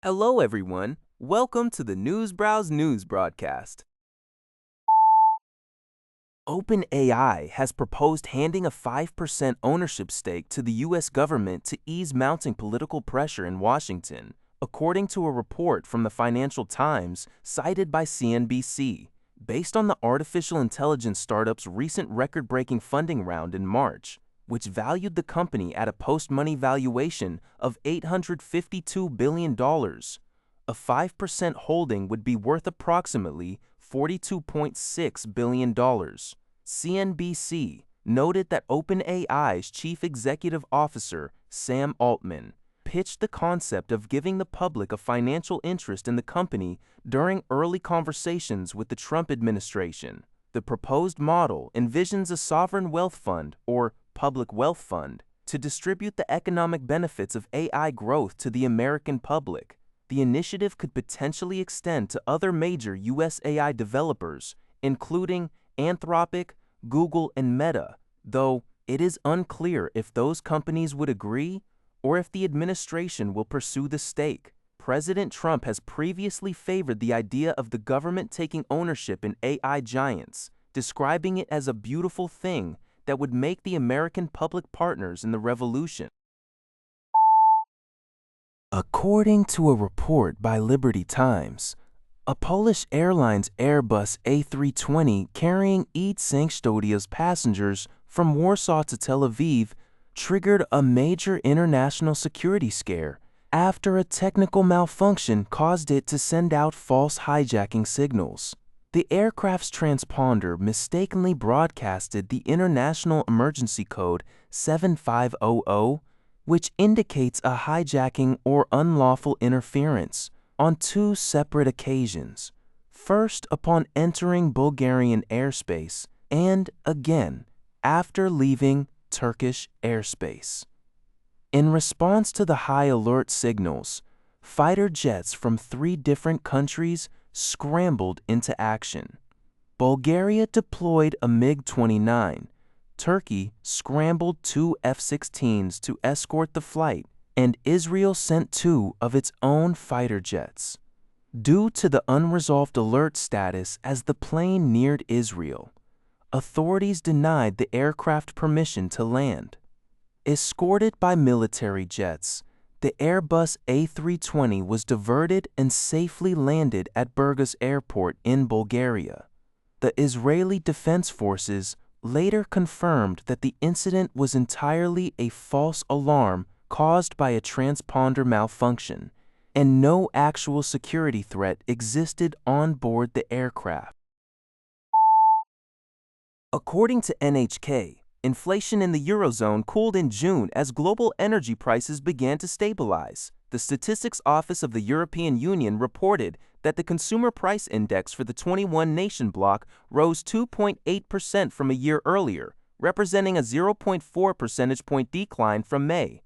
Hello, everyone. Welcome to the Newsbrowse News broadcast. OpenAI has proposed handing a 5% ownership stake to the U.S. government to ease mounting political pressure in Washington, according to a report from the Financial Times cited by CNBC. Based on the artificial intelligence startup's recent record-breaking funding round in March, which valued the company at a post-money valuation of $852 billion. A 5% holding would be worth approximately $42.6 billion. CNBC noted that OpenAI's chief executive officer, Sam Altman, pitched the concept of giving the public a financial interest in the company during early conversations with the Trump administration. The proposed model envisions a sovereign wealth fund, or public wealth fund, to distribute the economic benefits of AI growth to the American public. The initiative could potentially extend to other major U.S. AI developers, including Anthropic, Google, and Meta, though it is unclear if those companies would agree or if the administration will pursue the stake. President Trump has previously favored the idea of the government taking ownership in AI giants, describing it as a beautiful thing that would make the American public partners in the revolution. According to a report by Liberty Times, a Polish Airlines Airbus A320 carrying Xiaomi's passengers from Warsaw to Tel Aviv triggered a major international security scare after a technical malfunction caused it to send out false hijacking signals. The aircraft's transponder mistakenly broadcasted the international emergency code 7500, which indicates a hijacking or unlawful interference, on two separate occasions. First upon entering Bulgarian airspace, and again after leaving Turkish airspace. In response to the high alert signals, fighter jets from 3 different countries scrambled into action. Bulgaria deployed a MiG-29, Turkey scrambled 2 F-16s to escort the flight, and Israel sent 2 of its own fighter jets. Due to the unresolved alert status as the plane neared Israel, authorities denied the aircraft permission to land. Escorted by military jets, the Airbus A320 was diverted and safely landed at Burgas Airport in Bulgaria. The Israeli Defense Forces later confirmed that the incident was entirely a false alarm caused by a transponder malfunction, and no actual security threat existed on board the aircraft. According to NHK, inflation in the Eurozone cooled in June as global energy prices began to stabilize. The Statistics Office of the European Union reported that the Consumer Price Index for the 21-nation bloc rose 2.8% from a year earlier, representing a 0.4 percentage point decline from May.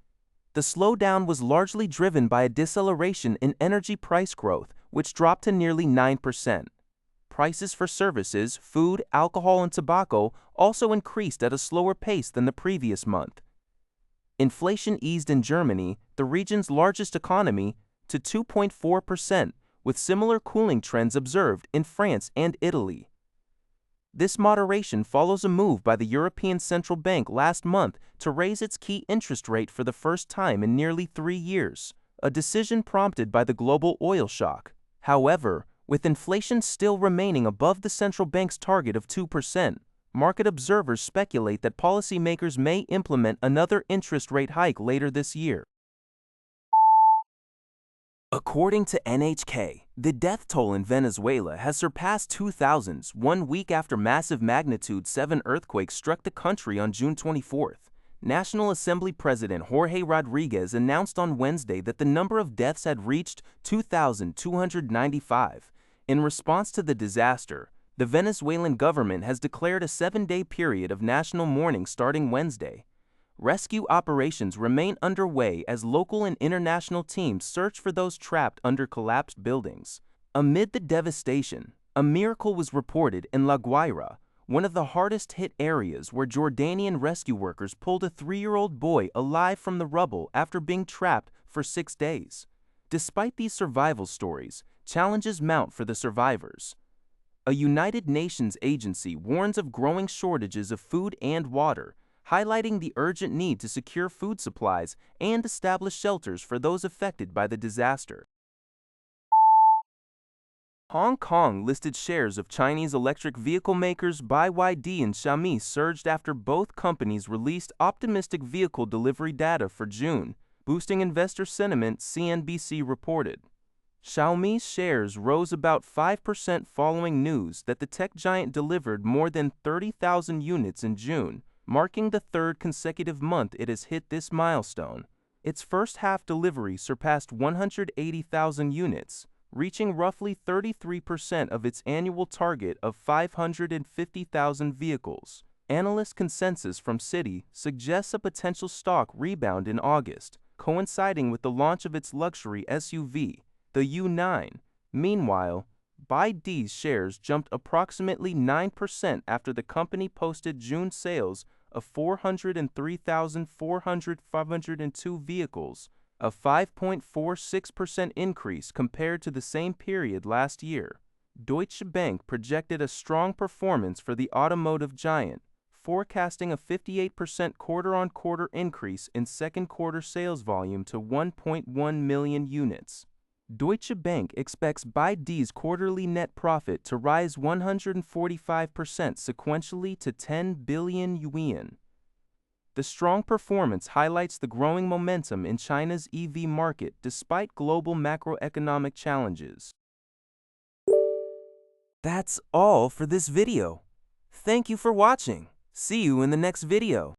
The slowdown was largely driven by a deceleration in energy price growth, which dropped to nearly 9%. Prices for services, food, alcohol, and tobacco also increased at a slower pace than the previous month. Inflation eased in Germany, the region's largest economy, to 2.4%, with similar cooling trends observed in France and Italy. This moderation follows a move by the European Central Bank last month to raise its key interest rate for the first time in nearly 3 years, a decision prompted by the global oil shock. However, with inflation still remaining above the central bank's target of 2%, market observers speculate that policymakers may implement another interest rate hike later this year. According to NHK, the death toll in Venezuela has surpassed 2,000 1 week after massive magnitude 7 earthquake struck the country on June 24th. National Assembly President Jorge Rodriguez announced on Wednesday that the number of deaths had reached 2,295. In response to the disaster, the Venezuelan government has declared a 7-day period of national mourning starting Wednesday. Rescue operations remain underway as local and international teams search for those trapped under collapsed buildings. Amid the devastation, a miracle was reported in La Guaira, one of the hardest-hit areas where Jordanian rescue workers pulled a 3-year-old boy alive from the rubble after being trapped for 6 days. Despite these survival stories, challenges mount for the survivors. A United Nations agency warns of growing shortages of food and water, highlighting the urgent need to secure food supplies and establish shelters for those affected by the disaster. Hong Kong listed shares of Chinese electric vehicle makers BYD and Xiaomi surged after both companies released optimistic vehicle delivery data for June, boosting investor sentiment, CNBC reported. Xiaomi's shares rose about 5% following news that the tech giant delivered more than 30,000 units in June, marking the third consecutive month it has hit this milestone. Its first-half delivery surpassed 180,000 units, reaching roughly 33% of its annual target of 550,000 vehicles. Analyst consensus from Citi suggests a potential stock rebound in August, coinciding with the launch of its luxury SUV, the U9. Meanwhile, BYD's shares jumped approximately 9% after the company posted June sales of 403,502 vehicles, a 5.46% increase compared to the same period last year. Deutsche Bank projected a strong performance for the automotive giant, forecasting a 58% quarter-on-quarter increase in second-quarter sales volume to 1.1 million units. Deutsche Bank expects BYD's quarterly net profit to rise 145% sequentially to 10 billion yuan. The strong performance highlights the growing momentum in China's EV market despite global macroeconomic challenges. That's all for this video. Thank you for watching. See you in the next video.